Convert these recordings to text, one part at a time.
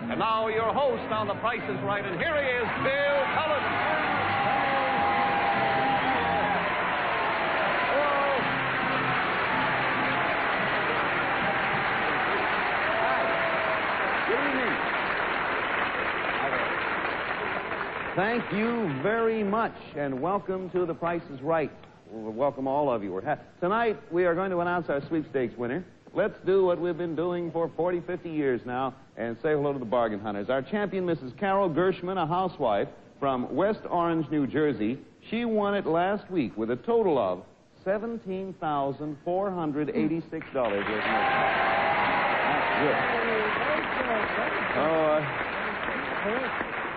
And now your host on The Price is Right, and here he is, Bill Cullen. Thank you very much, and welcome to The Price is Right. We'll welcome all of you. Tonight, we are going to announce our sweepstakes winner. Let's do what we've been doing for 40, 50 years now, and say hello to the bargain hunters. Our champion, Mrs. Carol Gershman, a housewife from West Orange, New Jersey. She won it last week with a total of $17,486. That's good.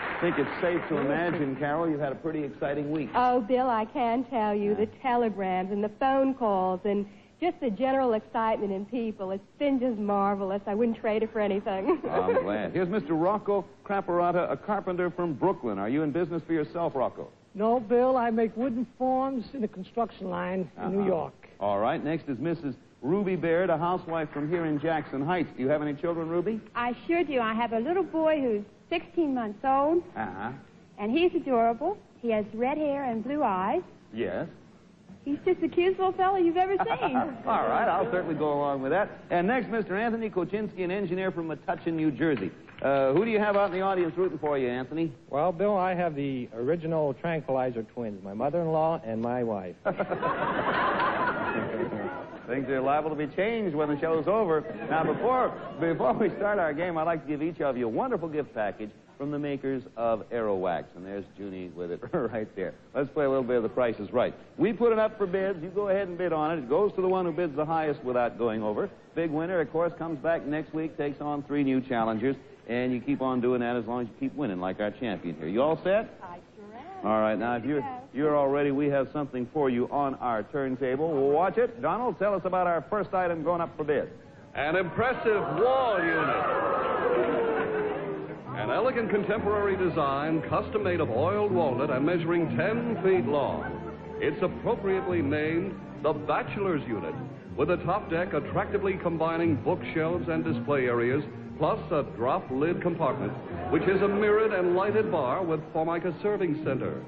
I think it's safe to imagine, Carol, you've had a pretty exciting week. Oh, Bill, I can tell you, the telegrams and the phone calls and just the general excitement in people. It's been just marvelous. I wouldn't trade it for anything. I'm glad. Here's Mr. Rocco Craparata, a carpenter from Brooklyn. Are you in business for yourself, Rocco? No, Bill, I make wooden forms in the construction line in New York. All right. Next is Mrs. Ruby Baird, a housewife from here in Jackson Heights. Do you have any children, Ruby? I sure do. I have a little boy who's 16 months old. And he's adorable. He has red hair and blue eyes. Yes. He's just the cutest little fellow you've ever seen. All right, I'll certainly go along with that. And next, Mr. Anthony Koczynski, an engineer from Metuchen, New Jersey. Who do you have out in the audience rooting for you, Anthony? Well, Bill, I have the original Tranquilizer twins, my mother-in-law and my wife. Things are liable to be changed when the show's over. Now, before we start our game, I'd like to give each of you a wonderful gift package from the makers of Aero Wax. And there's Junie with it right there. Let's play a little bit of The Price is Right. We put it up for bids. You go ahead and bid on it. It goes to the one who bids the highest without going over. Big winner, of course, comes back next week, takes on 3 new challengers. And you keep on doing that as long as you keep winning, like our champion here. You all set? I sure am. All right. Now, if you're all ready, we have something for you on our turntable. We'll watch it. Donald, tell us about our first item going up for bid. An impressive wall unit. An elegant contemporary design, custom made of oiled walnut and measuring 10 feet long. It's appropriately named the Bachelor's Unit, with a top deck attractively combining bookshelves and display areas, plus a drop lid compartment, which is a mirrored and lighted bar with Formica serving center.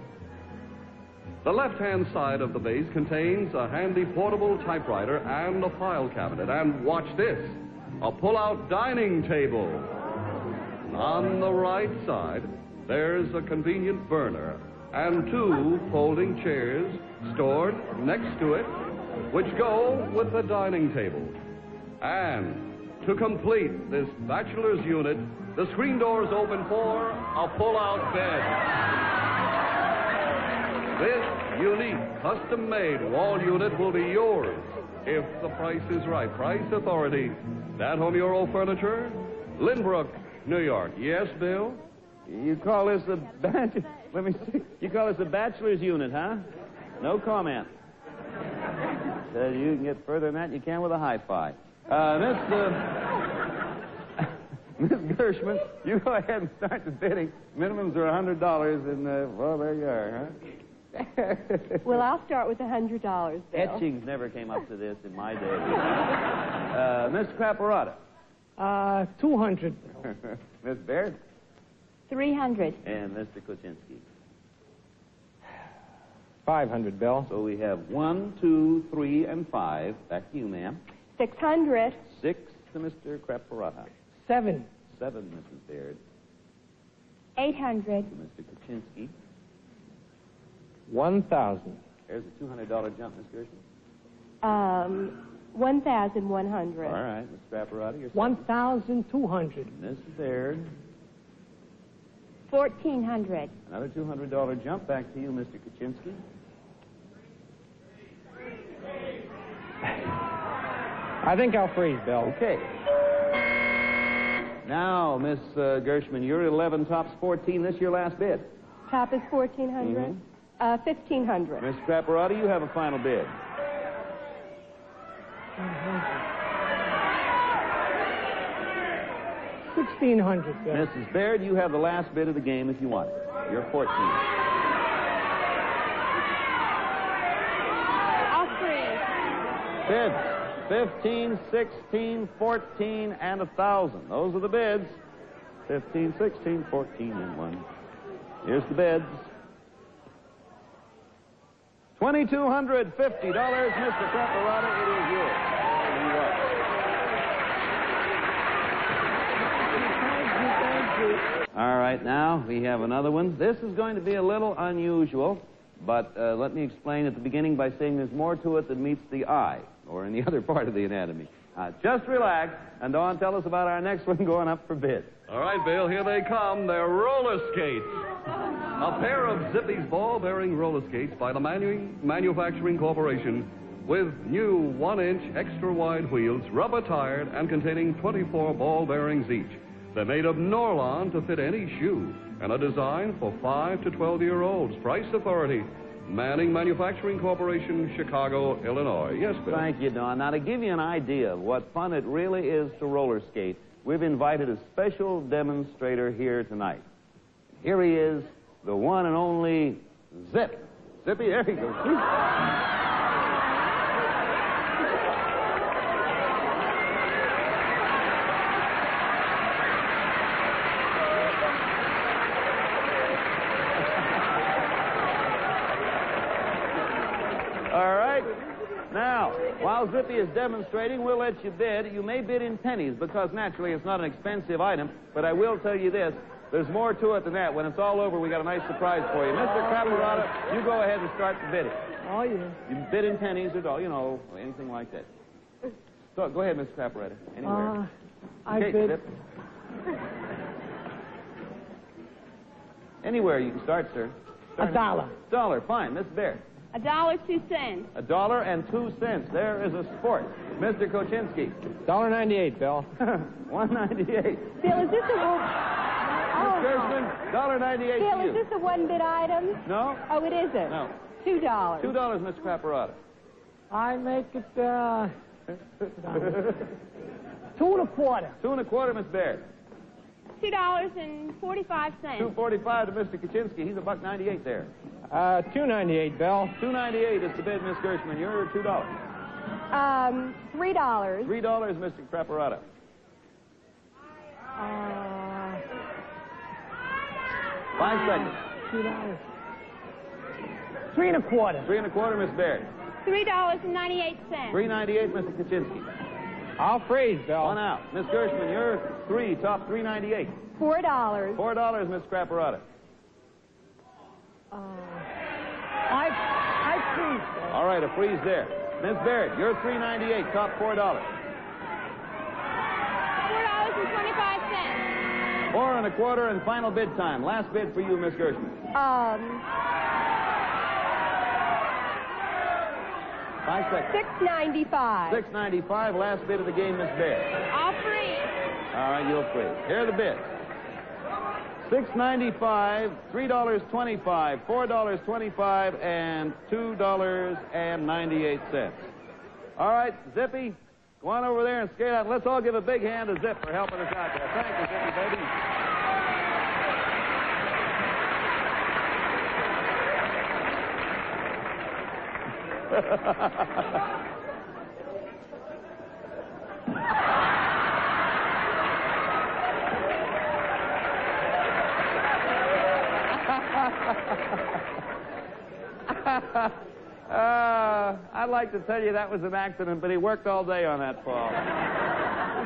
The left-hand side of the base contains a handy portable typewriter and a file cabinet. And watch this, a pull-out dining table. On the right side, there's a convenient burner and 2 folding chairs stored next to it, which go with the dining table. And to complete this bachelor's unit, the screen doors open for a pull-out bed. This unique, custom-made wall unit will be yours if the price is right. Price Authority. That Home Euro Furniture, Lynbrook, New York. Yes, Bill? You call this the let me see. You call this the bachelor's unit, huh? No comment. So you can get further than that you can with a hi-fi. Miss Gershman, you go ahead and start the bidding. Minimums are $100, and well, there you are, huh? Well, I'll start with $100, Bill. Etchings never came up to this in my day. Mr. Craparata. 200. Miss Baird. 300. And Mr. Koczynski. 500, Bill. So we have 1, 2, 3, and 5. Back to you, ma'am. 600. 6 to Mr. Craparata. 7. 7, Mrs. Baird. 800. To Mr. Koczynski. 1,000. There's a $200 jump, Miss Gershman. 1,100. All right, Mr. Craparata, you're 1,200. Mrs. Baird. 1,400. Another $200 jump. Back to you, Mr. Koczynski. I think I'll freeze, Bill. Okay. Now, Miss Gershman, you're at 11, tops 14. This your last bid. Top is 1,400. 1,500. Mr. Craparata, you have a final bid. 1,600. Mrs. Baird, you have the last bid of the game if you want it. You're 14. I'll freeze. Bids. 15, 16, 14, and 1,000. Those are the bids. 15, 16, 14, and 1. Here's the bids. $2,250, Mr. Caparata, it is yours. All right, now we have another one. This is going to be a little unusual, but let me explain at the beginning by saying there's more to it than meets the eye, or any other part of the anatomy. Just relax, and Dawn, tell us about our next one going up for bid. All right, Bill, here they come. They're roller skates. A pair of Zippy's ball-bearing roller skates by the Manufacturing Corporation with new 1-inch extra-wide wheels, rubber-tired, and containing 24 ball bearings each. They're made of Norlon to fit any shoe and are designed for 5 to 12-year-olds. Price authority, Manning Manufacturing Corporation, Chicago, Illinois. Yes, Bill? Thank you, Don. Now, to give you an idea of what fun it really is to roller skate, we've invited a special demonstrator here tonight. Here he is, the one and only Zip. Zippy, there he goes. Now, while Zippy is demonstrating, we'll let you bid. You may bid in pennies because, naturally, it's not an expensive item. But I will tell you this. There's more to it than that. When it's all over, we got a nice surprise for you. Mr. Caparata, you go ahead and start the bidding. Oh, yeah. You bid in pennies or, anything like that. So, go ahead, Mr. Caparata. Anywhere. I Okay, bid. Zip. Anywhere you can start, sir. $1. $1, fine. Miss Bear. $1.02. $1.02. There is a sport. Mr. Koczynski. $1.98, Bill. $1.98. Bill, is this a one? Miss Gershman, $1.98 Bill, to you. is this a one-bid item? No? Oh, it isn't? No. $2. $2, Mr. Caparata. I make it, 2 1/4. 2 1/4, Miss Baird. $2.45. $2.45 to Mr. Kaczynski. He's $1.98 there. $2.98, Bill. $2.98 is the bid, Miss Gershman. You're $2. $3. $3, Mr. Caparata. 5 seconds. $2. 3 1/4. 3 1/4, Miss Baird. $3.98. $3.98, Mr. Kaczynski. I'll freeze, Bill. 1 out. Miss Gershman, you're 3, top $3.98. $4. $4, Miss Caparata. I freeze. All right, a freeze there. Miss Baird, you're $3.98, top $4. $4.25. 4 1/4 and final bid time. Last bid for you, Miss Gershman. 5 seconds. $6.95. $6.95, last bid of the game, Miss Baird. I'll freeze. All right, you'll freeze. Here are the bids. $6.95, $3.25, $4.25, and $2.98. All right, Zippy, go on over there and skate out. Let's all give a big hand to Zip for helping us out there. Thank you, Zippy, baby. I'd like to tell you that was an accident, but he worked all day on that fall. He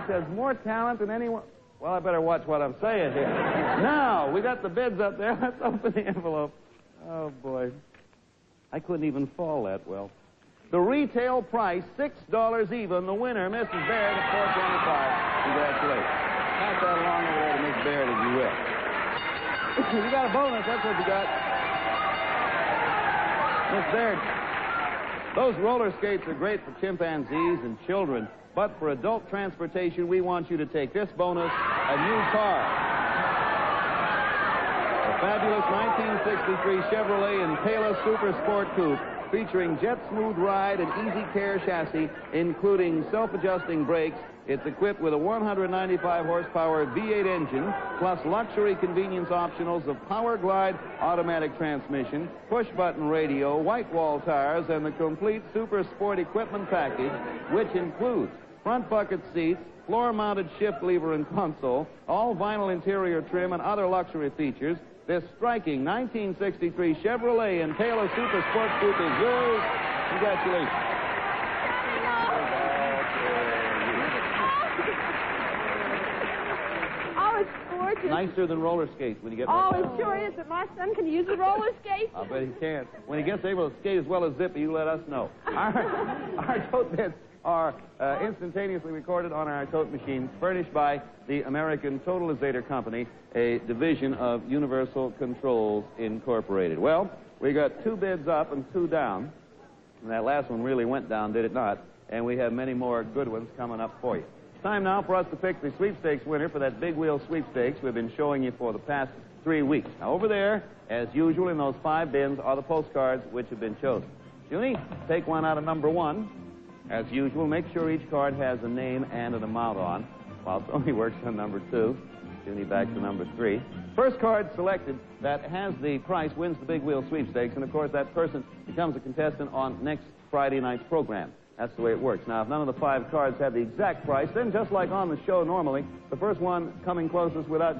says, more talent than anyone. Well, I better watch what I'm saying here. Now, we got the bids up there. Let's open the envelope. Oh, boy. I couldn't even fall that well. The retail price, $6 even. The winner, Mrs. Baird, at $4.25. Congratulations. Pass that along over there to Miss Baird, if you will. You got a bonus. That's what you got. Miss Baird, those roller skates are great for chimpanzees and children, but for adult transportation, we want you to take this bonus, a new car. A fabulous 1963 Chevrolet Impala Super Sport Coupe featuring jet smooth ride and easy care chassis, including self-adjusting brakes. It's equipped with a 195 horsepower V8 engine, plus luxury convenience optionals of Power Glide automatic transmission, push-button radio, white wall tires, and the complete Super Sport equipment package, which includes front bucket seats, floor-mounted shift lever and console, all vinyl interior trim, and other luxury features, this striking 1963 Chevrolet Impala Super Sport Coupe is yours. Congratulations. Oh, it's gorgeous. Nicer than roller skates when you get... Oh, it sure is. But my son can use the roller skates. I bet he can. When he gets able to skate as well as Zippy, you let us know. Our tote bits are instantaneously recorded on our tote machines, furnished by the American Totalizator Company, a division of Universal Controls Incorporated. Well, we got 2 bids up and 2 down. And that last one really went down, did it not? And we have many more good ones coming up for you. It's time now for us to pick the sweepstakes winner for that big wheel sweepstakes we've been showing you for the past 3 weeks. Now, over there, as usual, in those 5 bins are the postcards which have been chosen. Junie, take one out of number 1. As usual, make sure each card has a name and an amount on, while Tony works on number 2. Junie back to number 3. First card selected that has the price wins the big wheel sweepstakes, and of course that person becomes a contestant on next Friday night's program. That's the way it works. Now, if none of the 5 cards have the exact price, then just like on the show normally, the first one coming closest without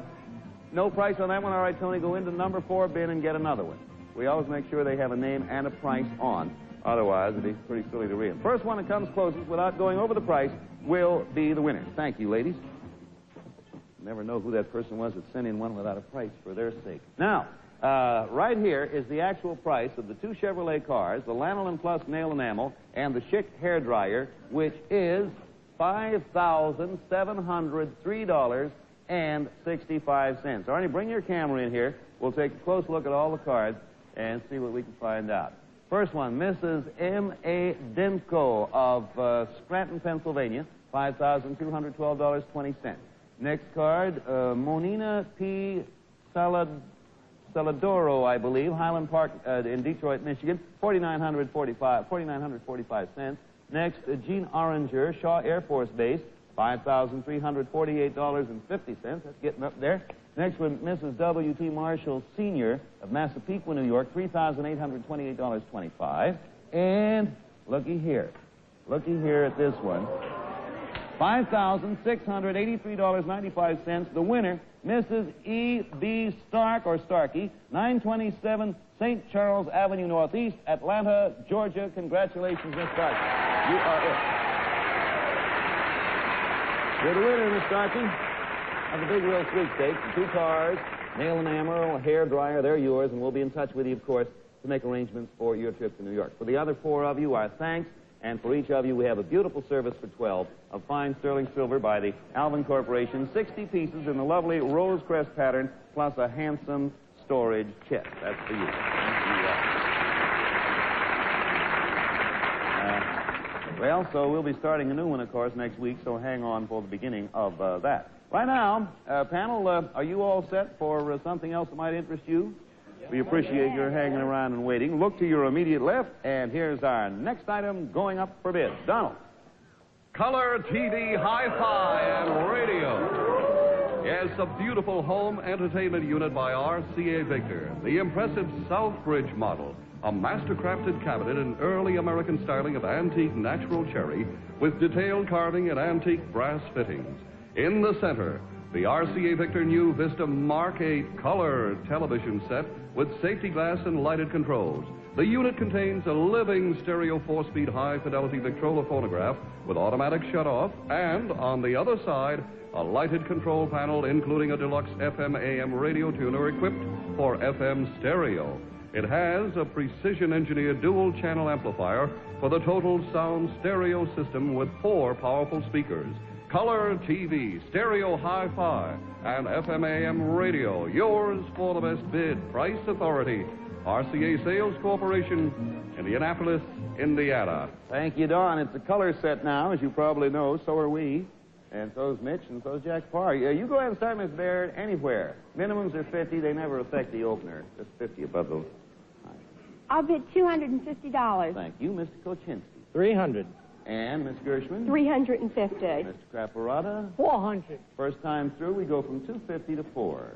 no price on that one, all right, Tony, go into number 4 bin and get another one. We always make sure they have a name and a price on. Otherwise, it'd be pretty silly to read. First one that comes closest without going over the price will be the winner. Thank you, ladies. Never know who that person was that sent in one without a price for their sake. Now, right here is the actual price of the 2 Chevrolet cars, the Lanolin Plus nail enamel, and the Schick hair dryer, which is $5,703.65. Arnie, bring your camera in here. We'll take a close look at all the cards and see what we can find out. First one, Mrs. M.A. Demko of Scranton, Pennsylvania, $5,212.20. Next card, Monina P. Saladoro, I believe, Highland Park in Detroit, Michigan, $4,945. Next, Gene Oranger, Shaw Air Force Base, $5,348.50. That's getting up there. Next one, Mrs. W.T. Marshall, Sr. of Massapequa, New York, $3,828.25. And looky here. Looky here at this one. $5,683.95. The winner, Mrs. E.B. Stark, or Starkey, 927 St. Charles Avenue Northeast, Atlanta, Georgia. Congratulations, Miss Starkey. You are it. You're the winner, Miss Starkey, of the big wheel sweepstakes. The 2 cars, nail enamel, hair dryer, they're yours, and we'll be in touch with you, of course, to make arrangements for your trip to New York. For the other 4 of you, our thanks. And for each of you, we have a beautiful service for 12 of fine sterling silver by the Alvin Corporation, 60 pieces in the lovely rose crest pattern, plus a handsome storage chest. That's for you. Well, so we'll be starting a new one, of course, next week, so hang on for the beginning of that. Right now, panel, are you all set for something else that might interest you? We appreciate your hanging around and waiting. Look to your immediate left, and here's our next item going up for bid. Donald. Color TV, hi-fi, and radio. Yes, a beautiful home entertainment unit by RCA Victor. The impressive Southbridge model, a master-crafted cabinet in early American styling of antique natural cherry with detailed carving and antique brass fittings. In the center, the RCA Victor new Vista Mark 8 color television set with safety glass and lighted controls. The unit contains a living stereo 4-speed high-fidelity Victrola phonograph with automatic shut-off, and on the other side, a lighted control panel including a deluxe FM/AM radio tuner equipped for FM stereo. It has a precision-engineered dual-channel amplifier for the total sound stereo system with 4 powerful speakers. Color TV, stereo hi-fi, and FM/AM radio. Yours for the best bid. Price authority. RCA Sales Corporation, Indianapolis, Indiana. Thank you, Don. It's a color set now, as you probably know. So are we. And so's Mitch, and so's Jack Parr. You go ahead and start, Miss Baird, anywhere. Minimums are 50. They never affect the opener. Just 50 above those. I'll bid $250. Thank you, Mr. Koczynski. 300. And Miss Gershman. 350. Mr. Craparata. 400. First time through, we go from 250 to 4.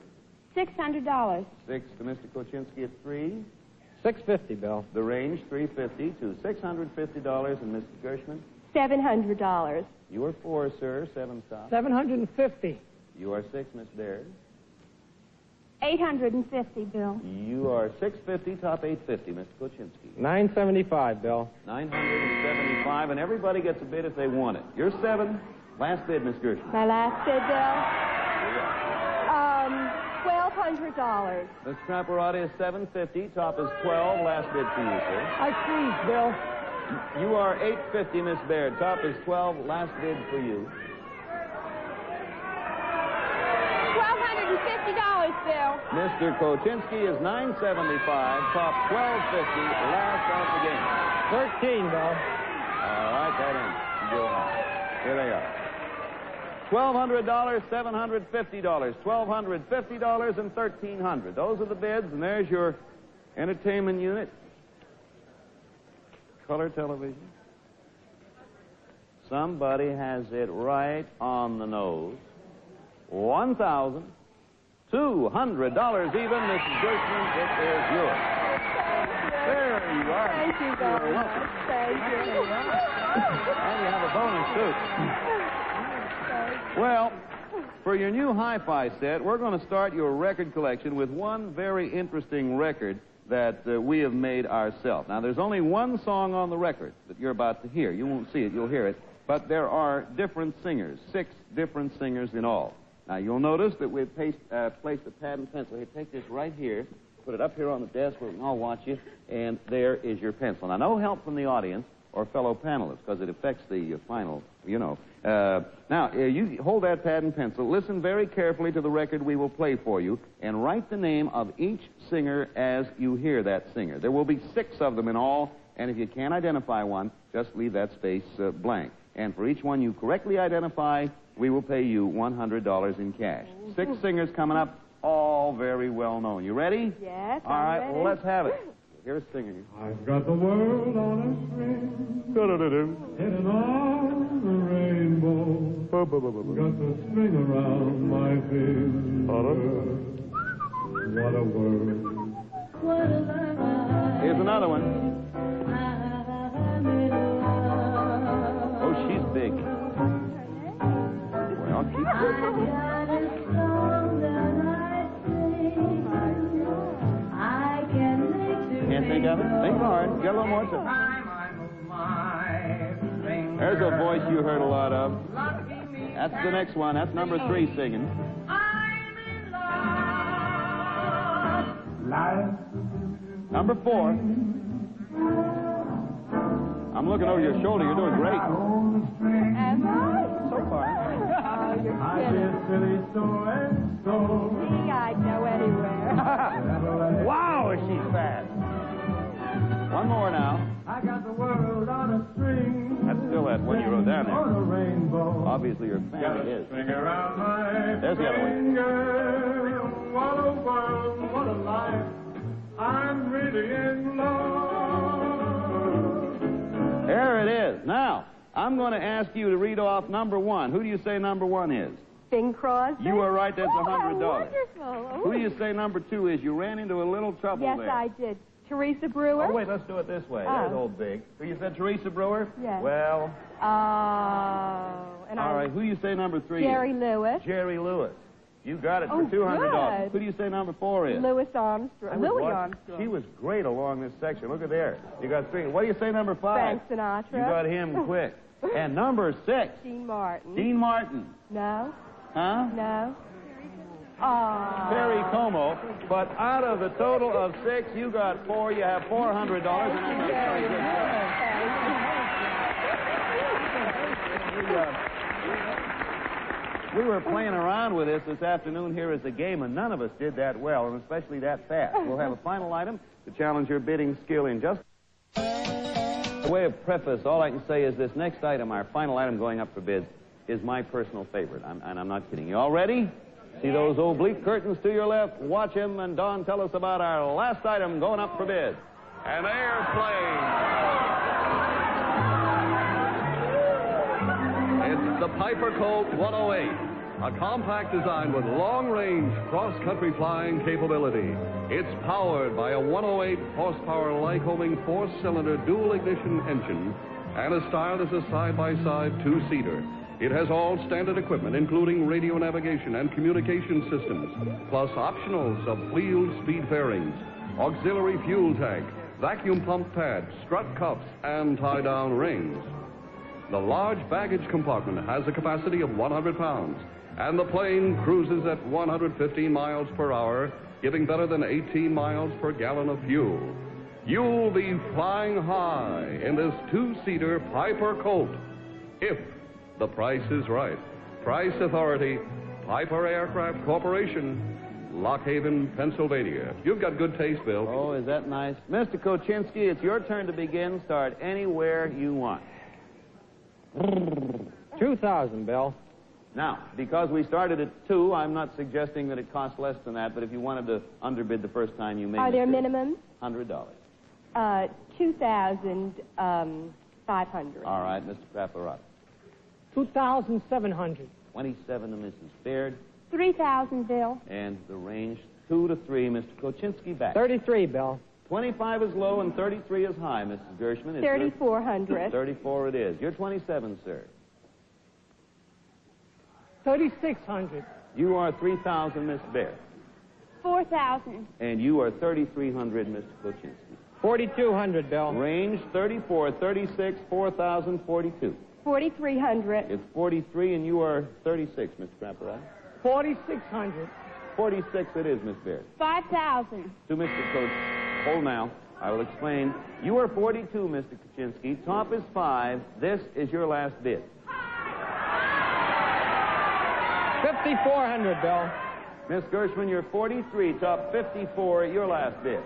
$600. 6 to Mr. Koczynski at 3. $650, Bill. The range, $350 to $650. And Mr. Gershman. $700. You are 4, sir. 7 stop. $750. You are 6, Miss Baird. $850, Bill. You are 650, top 850, Mr. Koczynski. $975, Bill. 975, and everybody gets a bid if they want it. You're 7. Last bid, Miss Gershman. My last bid, $1,200. Miss Traparati is 750, top is 12. Last bid for you, sir. I freeze, Bill. You are 850, Miss Baird. Top is 12. Last bid for you. $1,250, Bill. Mr. Koczynski is 975, top 1250, last of the game. 13, Bill. All right, that ends. You go high. Here they are. $1,200, $750, $1,250, and $1,300. Those are the bids, and there's your entertainment unit. Color television. Somebody has it right on the nose. $1,200 even, Mrs. Gershman. It is yours. There you are. Thank you very much. Thank you. And you have a bonus, too. Well, for your new hi-fi set, we're going to start your record collection with one very interesting record that we have made ourselves. Now, there's only one song on the record that you're about to hear. You won't see it, you'll hear it. But there are different singers, 6 different singers in all. Now, you'll notice that we've placed a pad and pencil. Here, take this right here, put it up here on the desk where we can all watch you, and there is your pencil. Now, no help from the audience or fellow panelists, because it affects the final, you know. Now, you hold that pad and pencil. Listen very carefully to the record we will play for you, and write the name of each singer as you hear that singer. There will be 6 of them in all, and if you can't identify one, just leave that space blank. And for each one you correctly identify, we will pay you $100 in cash. 6 singers coming up, all very well known. You ready? Yes, all right, I'm ready. well, let's have it. Here's singing. I've got the world on a string, hidden on the rainbow. Got the string around my finger. What a world. Here's another one. Oh, she's big. Well, keep Can't think of it? Think hard. Get a little more time. There's a voice you heard a lot of. That's the next one. That's number 3 singing. Number 4. I'm looking over your shoulder. You're doing great. Am I? So far. Oh, you're kidding. See, I'd go anywhere. Wow, is she fast. One more now. I got the world on a string. That's still that one you wrote down On a there. rainbow. Obviously, your fan it is. String around my There's the other one. finger. What a world, what a life. I'm really in love. There it is. Now, I'm going to ask you to read off number 1. Who do you say number 1 is? Bing Crosby? You are right. That's Oh, how $100. wonderful. Who do you say number 2 is? You ran into a little trouble Yes, there. I did. Teresa Brewer? Oh, wait, let's do it this way. Oh. There's old Big. Who you said, Teresa Brewer? Yes. Well, And all right. Who do you say number 3 Jerry is? Lewis. Jerry Lewis. You got it for Oh, $200. good. Who do you say number 4 is? Louis Armstrong. Louis Armstrong. She was great along this section. Look at there. You got 3. What do you say number 5? Frank Sinatra. You got him quick. And number 6. Dean Martin. Dean Martin. No? Huh? No? Oh. Perry Como. But out of the total of 6, you got 4. You have $400. And that's a very good job. We were playing around with this afternoon here as a game, and none of us did that well, and especially that fast. We'll have a final item to challenge your bidding skill in just a way of preface. All I can say is this next item, our final item going up for bids, is my personal favorite, and I'm not kidding. You all ready? See those oblique curtains to your left? Watch them, and Don, tell us about our last item going up for bid. An airplane. It's the Piper Colt 108, a compact design with long-range cross-country flying capability. It's powered by a 108 horsepower Lycoming 4-cylinder dual-ignition engine and is styled as a side-by-side two-seater. It has all standard equipment, including radio navigation and communication systems, plus optionals of wheel speed fairings, auxiliary fuel tank, vacuum pump pads, strut cuffs, and tie-down rings. The large baggage compartment has a capacity of 100 pounds, and the plane cruises at 115 miles per hour, giving better than 18 miles per gallon of fuel. You'll be flying high in this two-seater Piper Colt, if the price is right. Price authority, Piper Aircraft Corporation, Lock Haven, Pennsylvania. You've got good taste, Bill. Oh, is that nice? Mr. Koczynski, it's your turn to begin. Start anywhere you want. 2,000, Bill. Now, because we started at 2, I'm not suggesting that it costs less than that, but if you wanted to underbid the first time, you may. Are there minimums? $100. 2,500. All right, Mr. Craparotti. 2,700. 27 to Mrs. Baird. 3,000, Bill. And the range 2 to 3, Mr. Koczynski back. 33, Bill. 25 is low and 33 is high, Mrs. Gershman. 3,400. 34 it is. You're 27, sir. 3,600. You are 3,000, Miss Baird. 4,000. And you are 3,300, Mr. Koczynski. 4,200, Bill. Range 34, 36, 4,000, 42. 4,300. It's 43, and you are 36, Mr. Craparotti. 4,600. 46 it is, Miss Baird. 5,000. To Mr. Coach. Hold now. I will explain. You are 42, Mr. Koczynski. Top is 5. This is your last bid. 5,400, Bill. Miss Gershman, you're 43. Top 54, your last bid.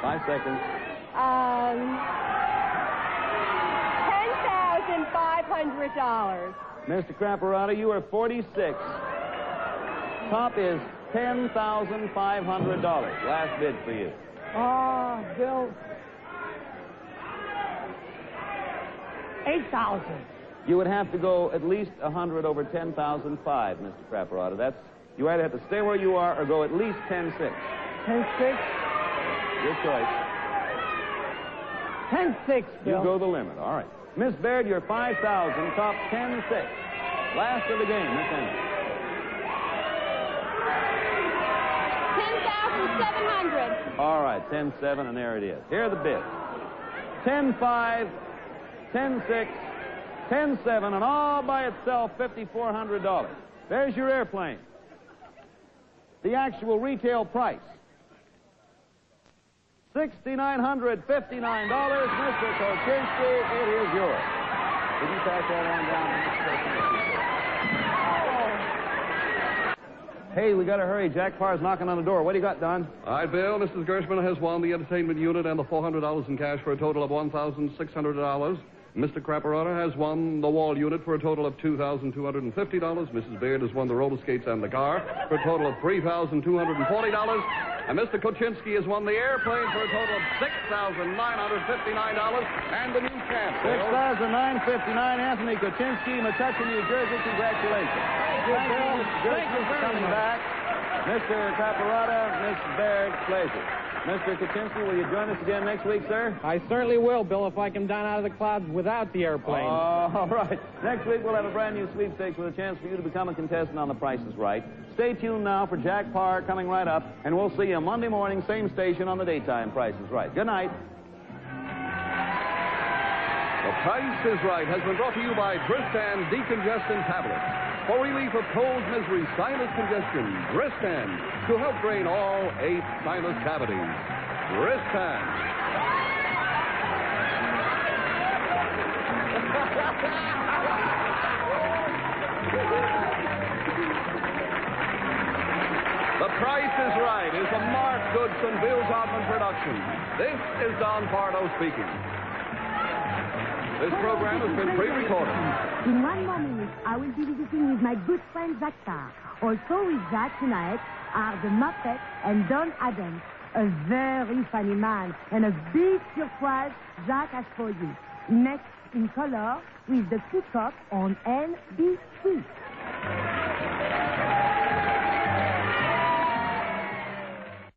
5 seconds. $10,500. Mr. Craparotti, you are 46. Top is $10,500. Last bid for you. Oh, Bill. 8,000. You would have to go at least 100 over 10,005, Mr. Craparotti. That's, you either have to stay where you are or go at least 10-6. 10,600. Your choice. 10,600, Bill. You go the limit. All right. Miss Baird, you're 5,000. Top 10-6. Last of the game, Miss Henry. 10,700. All right, 10-7, and there it is. Here are the bids. 10-5, 10-6, 10-7, and all by itself, $5,400. There's your airplane. The actual retail price, $6,959. Mr. Koczynski, it is yours. Did you pass that on down? Hey, we got to hurry. Jack Parr's knocking on the door. What do you got, Don? All right, Bill, Mrs. Gershman has won the entertainment unit and the $400 in cash for a total of $1,600. Mr. Craparotti has won the wall unit for a total of $2,250. Mrs. Baird has won the roller skates and the car for a total of $3,240. And Mr. Koczynski has won the airplane for a total of $6,959 and the new camp. $6,959. Anthony Koczynski, Metuchen, New Jersey. Congratulations. Thank you, Mr. Gershman, for coming back. Mr. Craparotti, Miss Baird, pleasure. Mr. Koczynski, will you join us again next week, sir? I certainly will, Bill, if I come down out of the clouds without the airplane. All right. Next week, we'll have a brand new sweepstakes with a chance for you to become a contestant on The Price is Right. Stay tuned now for Jack Parr coming right up, and we'll see you Monday morning, same station on the daytime Price is Right. Good night. The Price is Right has been brought to you by Tristan Decongestant Tablets. For relief of cold, misery, sinus congestion, Tristan. To help drain all 8 sinus cavities. Tristan. The Price is Right is a Mark Goodson, Bill Godman production. This is Don Pardo speaking. This program has been pre-recorded. In 1 more minute, I will be visiting with my good friend Jack Parr. Also with Jack tonight are the Muppets and Don Adams. A very funny man and a big surprise Jack has for you. Next in color with the Peacock on NBC.